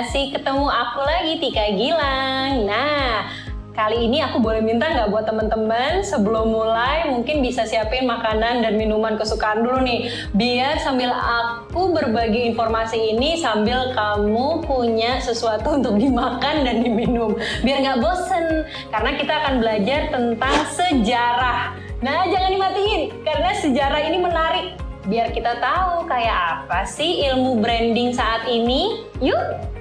masih ketemu aku lagi, Tika Gilang. Nah, kali ini aku boleh minta nggak buat teman-teman sebelum mulai mungkin bisa siapin makanan dan minuman kesukaan dulu nih. Biar sambil aku berbagi informasi ini sambil kamu punya sesuatu untuk dimakan dan diminum. Biar nggak bosen, karena kita akan belajar tentang sejarah. Nah, jangan dimatiin, karena sejarah ini menarik. Biar kita tahu kayak apa sih ilmu branding saat ini. Yuk!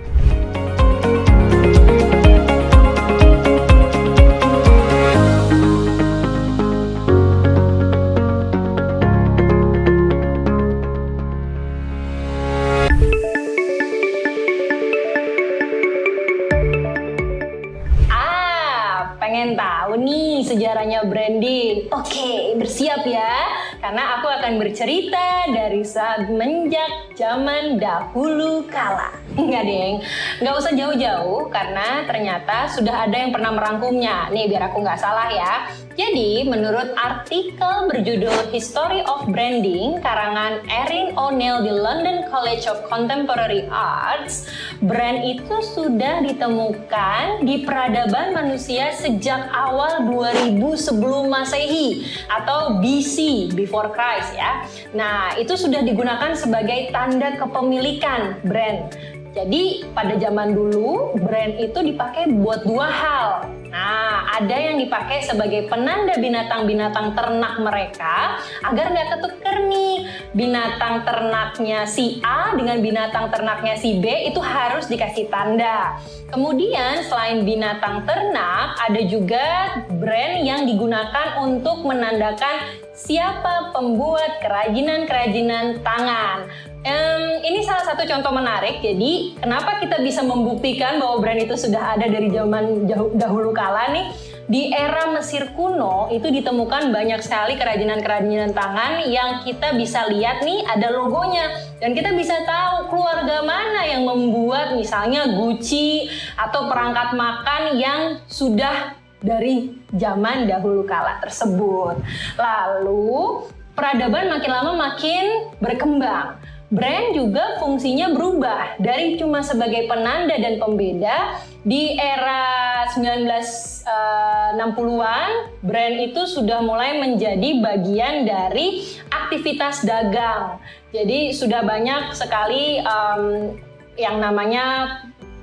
Pengen tahu nih sejarahnya branding? Oke, bersiap ya, karena aku akan bercerita dari semenjak zaman dahulu kala. Enggak deng, nggak usah jauh-jauh karena ternyata sudah ada yang pernah merangkumnya. Nih biar aku nggak salah ya. Jadi menurut artikel berjudul History of Branding karangan Erin O'Neill di London College of Contemporary Arts, brand itu sudah ditemukan di peradaban manusia sejak awal 2000 sebelum Masehi atau BC, before Christ ya. Nah, itu sudah digunakan sebagai tanda kepemilikan brand. Jadi pada zaman dulu brand itu dipakai buat dua hal. Nah, ada yang dipakai sebagai penanda binatang-binatang ternak mereka agar nggak ketuker nih. Binatang ternaknya si A dengan binatang ternaknya si B itu harus dikasih tanda. Kemudian selain binatang ternak, ada juga brand yang digunakan untuk menandakan siapa pembuat kerajinan-kerajinan tangan. Ini salah satu contoh menarik. Jadi kenapa kita bisa membuktikan bahwa brand itu sudah ada dari zaman dahulu kala nih? Di era Mesir kuno itu ditemukan banyak sekali kerajinan-kerajinan tangan yang kita bisa lihat nih ada logonya. Dan kita bisa tahu keluarga mana yang membuat misalnya Gucci atau perangkat makan yang sudah dari zaman dahulu kala tersebut. Lalu peradaban makin lama makin berkembang. Brand juga fungsinya berubah dari cuma sebagai penanda dan pembeda. Di era 1960-an, brand itu sudah mulai menjadi bagian dari aktivitas dagang. Jadi sudah banyak sekali yang namanya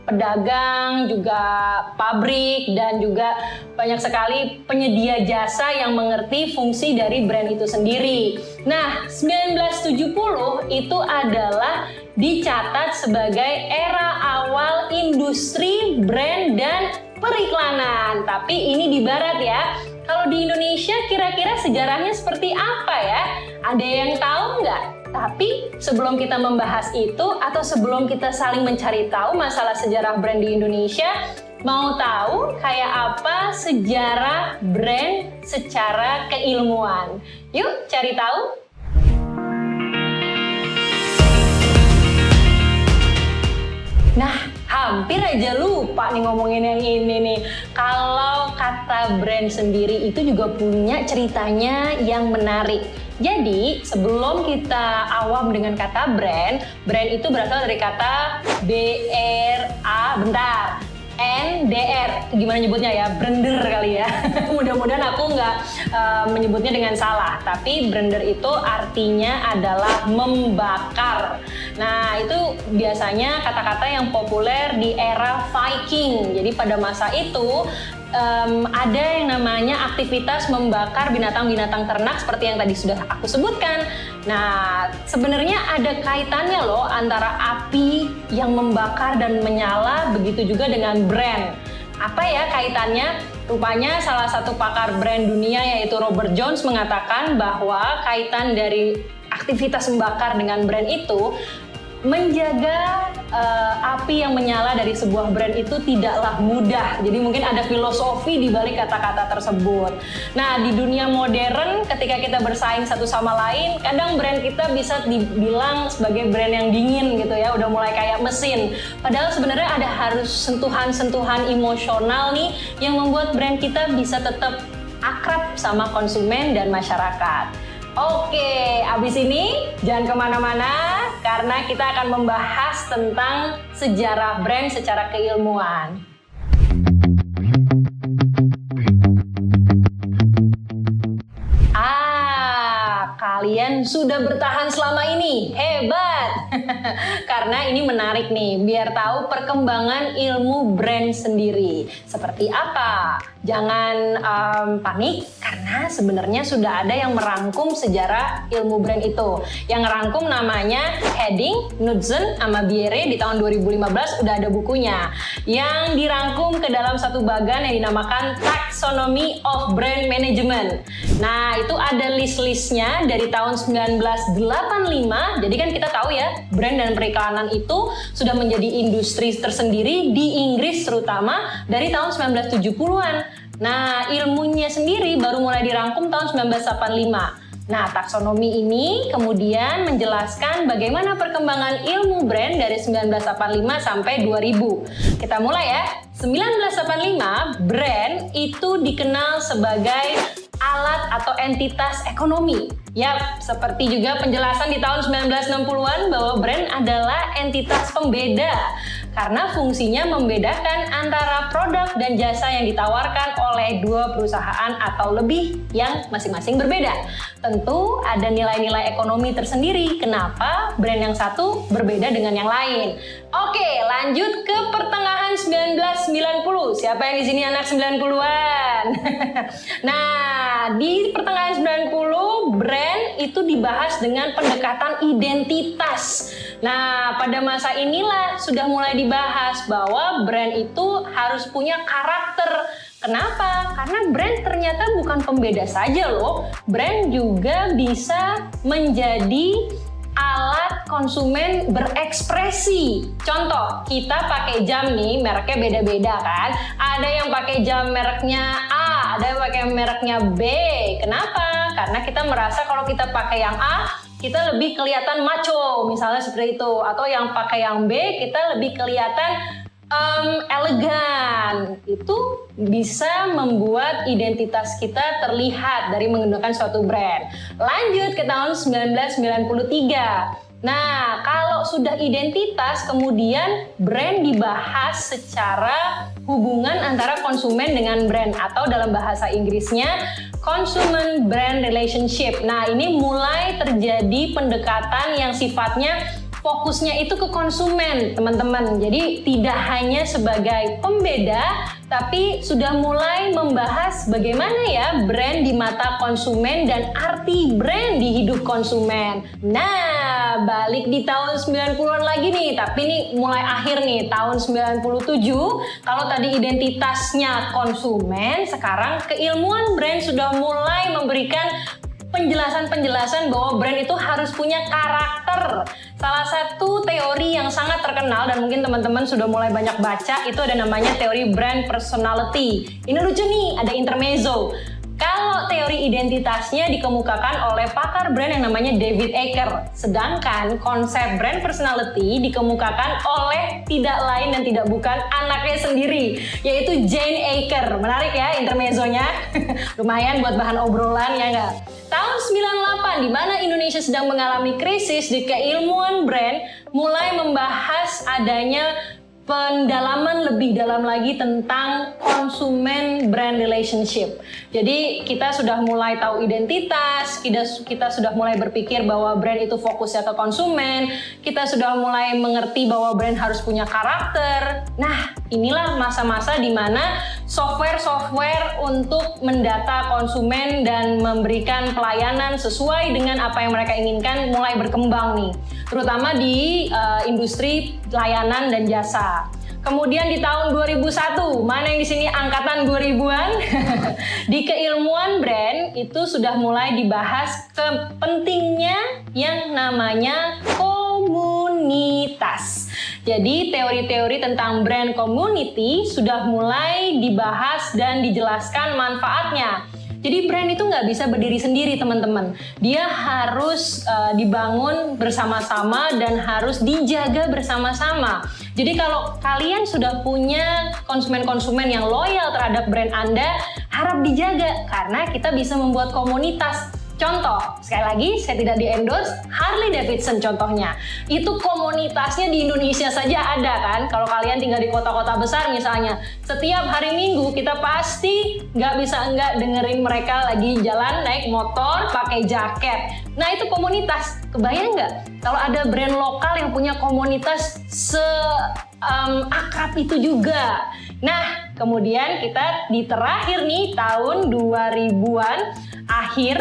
pedagang, juga pabrik, dan juga banyak sekali penyedia jasa yang mengerti fungsi dari brand itu sendiri. Nah, 1970 itu adalah dicatat sebagai era awal industri brand dan periklanan. Tapi ini di barat ya. Kalau di Indonesia kira-kira sejarahnya seperti apa ya? Ada yang tahu nggak? Tapi sebelum kita membahas itu atau sebelum kita saling mencari tahu masalah sejarah brand di Indonesia, mau tahu kayak apa sejarah brand secara keilmuan? Yuk cari tahu! Nah, hampir aja lupa nih ngomongin yang ini nih. Kalau kata brand sendiri itu juga punya ceritanya yang menarik. Jadi, sebelum kita awam dengan kata brand itu berasal dari kata NDR. Gimana nyebutnya ya? Brander kali ya. Mudah-mudahan aku nggak menyebutnya dengan salah. Tapi brander itu artinya adalah membakar. Nah, itu biasanya kata-kata yang populer di era Viking. Jadi pada masa itu ada yang namanya aktivitas membakar binatang-binatang ternak seperti yang tadi sudah aku sebutkan. Nah, sebenarnya ada kaitannya loh antara api yang membakar dan menyala, begitu juga dengan brand. Apa ya kaitannya? Rupanya salah satu pakar brand dunia yaitu Robert Jones mengatakan bahwa kaitan dari aktivitas membakar dengan brand itu menjaga api yang menyala dari sebuah brand itu tidaklah mudah. Jadi mungkin ada filosofi di balik kata-kata tersebut. Nah, di dunia modern ketika kita bersaing satu sama lain, kadang brand kita bisa dibilang sebagai brand yang dingin gitu ya, udah mulai kayak mesin. Padahal sebenarnya ada harus sentuhan-sentuhan emosional nih yang membuat brand kita bisa tetap akrab sama konsumen dan masyarakat. Oke, abis ini jangan kemana-mana karena kita akan membahas tentang sejarah brand secara keilmuan. Kalian sudah bertahan selama ini, hebat! Karena ini menarik nih, biar tahu perkembangan ilmu brand sendiri. Seperti apa? Jangan panik, karena sebenarnya sudah ada yang merangkum sejarah ilmu brand itu. Yang ngerangkum namanya Heading, Knudsen, sama Bierre di tahun 2015 udah ada bukunya. Yang dirangkum ke dalam satu bagan yang dinamakan Taxonomy of Brand Management. Nah, itu ada list-listnya dari tahun 1985. Jadi kan kita tahu ya, brand dan periklanan itu sudah menjadi industri tersendiri di Inggris terutama dari tahun 1970-an. Nah, ilmunya sendiri baru mulai dirangkum tahun 1985. Nah, taksonomi ini kemudian menjelaskan bagaimana perkembangan ilmu brand dari 1985 sampai 2000. Kita mulai ya. 1985, brand itu dikenal sebagai alat atau entitas ekonomi. Yap, seperti juga penjelasan di tahun 1960-an bahwa brand adalah entitas pembeda karena fungsinya membedakan antara produk dan jasa yang ditawarkan oleh dua perusahaan atau lebih yang masing-masing berbeda. Tentu ada nilai-nilai ekonomi tersendiri kenapa brand yang satu berbeda dengan yang lain. Oke, lanjut ke pertengahan 1990. Siapa yang di sini anak 90-an? Nah, di pertengahan 90, brand itu dibahas dengan pendekatan identitas. Nah, pada masa inilah sudah mulai dibahas bahwa brand itu harus punya karakter. Kenapa? Karena brand ternyata bukan pembeda saja loh. Brand juga bisa menjadi alat konsumen berekspresi. Contoh, kita pakai jam nih, mereknya beda-beda kan. Ada yang pakai jam mereknya A, ada yang pakai mereknya B. Kenapa? Karena kita merasa kalau kita pakai yang A, kita lebih kelihatan macho, misalnya seperti itu. Atau yang pakai yang B, kita lebih kelihatan elegan. Itu bisa membuat identitas kita terlihat dari menggunakan suatu brand. Lanjut ke tahun 1993. Nah, kalau sudah identitas, kemudian brand dibahas secara hubungan antara konsumen dengan brand atau dalam bahasa Inggrisnya consumer brand relationship. Nah, ini mulai terjadi pendekatan yang sifatnya fokusnya itu ke konsumen, teman-teman. Jadi tidak hanya sebagai pembeda, tapi sudah mulai membahas bagaimana ya brand di mata konsumen dan arti brand di hidup konsumen. Nah, balik di tahun 90-an lagi nih, tapi ini mulai akhir nih, tahun 97. Kalau tadi identitasnya konsumen, sekarang keilmuan brand sudah mulai memberikan penjelasan-penjelasan bahwa brand itu harus punya karakter. Salah satu teori yang sangat terkenal dan mungkin teman-teman sudah mulai banyak baca itu ada namanya teori brand personality. Ini lucu nih, ada intermezzo. Kalau teori identitasnya dikemukakan oleh pakar brand yang namanya David Icke, sedangkan konsep brand personality dikemukakan oleh tidak lain dan tidak bukan anaknya sendiri, yaitu Jane Icke. Menarik ya intermezzonya, lumayan buat bahan obrolan ya nggak? Tahun 98, di mana Indonesia sedang mengalami krisis di keilmuan brand, mulai membahas adanya pendalaman lebih dalam lagi tentang konsumen brand relationship. Jadi kita sudah mulai tahu identitas, kita sudah mulai berpikir bahwa brand itu fokusnya ke konsumen, kita sudah mulai mengerti bahwa brand harus punya karakter. Nah, inilah masa-masa di mana software-software untuk mendata konsumen dan memberikan pelayanan sesuai dengan apa yang mereka inginkan mulai berkembang nih, terutama di industri layanan dan jasa. Kemudian di tahun 2001, mana yang di sini angkatan 2000-an? Di keilmuan brand itu sudah mulai dibahas pentingnya yang namanya komunitas. Jadi teori-teori tentang brand community sudah mulai dibahas dan dijelaskan manfaatnya. Jadi brand itu nggak bisa berdiri sendiri, teman-teman. Dia harus dibangun bersama-sama dan harus dijaga bersama-sama. Jadi kalau kalian sudah punya konsumen-konsumen yang loyal terhadap brand Anda, harap dijaga karena kita bisa membuat komunitas. Contoh, sekali lagi saya tidak di-endorse, Harley Davidson contohnya. Itu komunitasnya di Indonesia saja ada kan. Kalau kalian tinggal di kota-kota besar misalnya, setiap hari Minggu kita pasti nggak bisa nggak dengerin mereka lagi jalan naik motor pakai jaket. Nah itu komunitas, kebayang nggak? Kalau ada brand lokal yang punya komunitas akrab itu juga. Nah kemudian kita di terakhir nih tahun 2000-an akhir,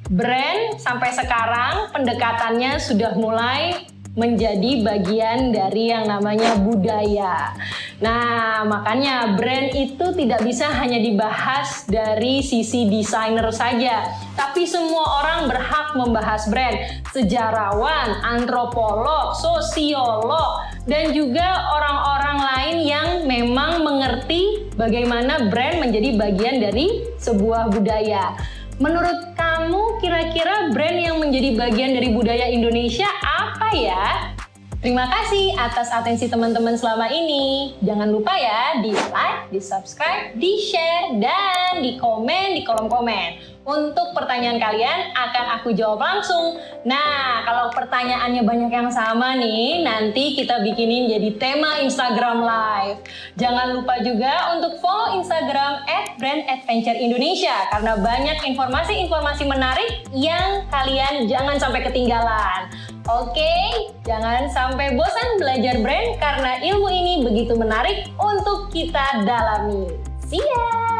brand sampai sekarang pendekatannya sudah mulai menjadi bagian dari yang namanya budaya. Nah, makanya brand itu tidak bisa hanya dibahas dari sisi desainer saja, tapi semua orang berhak membahas brand. Sejarawan, antropolog, sosiolog, dan juga orang-orang lain yang memang mengerti bagaimana brand menjadi bagian dari sebuah budaya. Menurut kamu kira-kira brand yang menjadi bagian dari budaya Indonesia apa ya? Terima kasih atas atensi teman-teman selama ini. Jangan lupa ya di like, di subscribe, di share, dan di komen di kolom komen. Untuk pertanyaan kalian akan aku jawab langsung. Nah, kalau pertanyaannya banyak yang sama nih, nanti kita bikinin jadi tema Instagram Live. Jangan lupa juga untuk follow Instagram @brandadventureindonesia karena banyak informasi-informasi menarik yang kalian jangan sampai ketinggalan. Oke, jangan sampai bosan belajar brand karena ilmu ini begitu menarik untuk kita dalami. See ya!